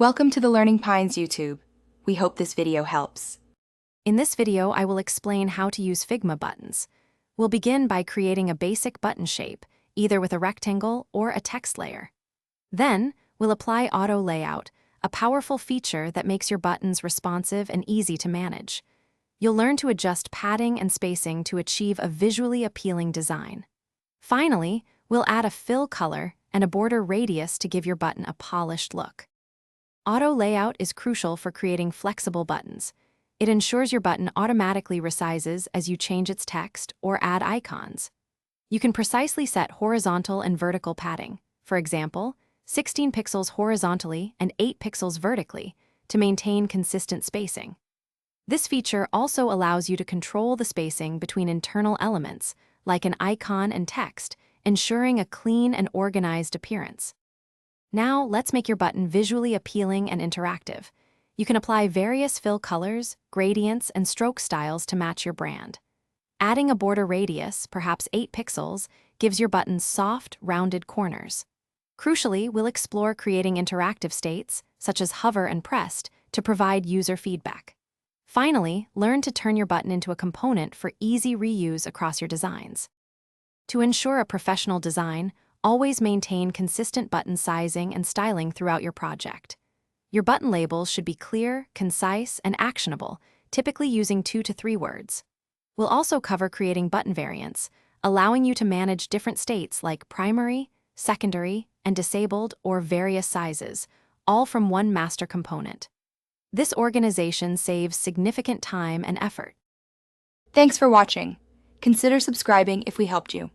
Welcome to the Learning Pines YouTube. We hope this video helps. In this video, I will explain how to use Figma buttons. We'll begin by creating a basic button shape, either with a rectangle or a text layer. Then, we'll apply Auto Layout, a powerful feature that makes your buttons responsive and easy to manage. You'll learn to adjust padding and spacing to achieve a visually appealing design. Finally, we'll add a fill color and a border radius to give your button a polished look. Auto Layout is crucial for creating flexible buttons. It ensures your button automatically resizes as you change its text or add icons. You can precisely set horizontal and vertical padding, for example, 16 pixels horizontally and 8 pixels vertically, to maintain consistent spacing. This feature also allows you to control the spacing between internal elements, like an icon and text, ensuring a clean and organized appearance. Now, let's make your button visually appealing and interactive. You can apply various fill colors, gradients, and stroke styles to match your brand. Adding a border radius, perhaps 8 pixels, gives your button soft, rounded corners. Crucially, we'll explore creating interactive states, such as hover and pressed, to provide user feedback. Finally, learn to turn your button into a component for easy reuse across your designs. To ensure a professional design, always maintain consistent button sizing and styling throughout your project. Your button labels should be clear, concise, and actionable, typically using 2 to 3 words. We'll also cover creating button variants, allowing you to manage different states like primary, secondary, and disabled or various sizes, all from one master component. This organization saves significant time and effort. Thanks for watching. Consider subscribing if we helped you.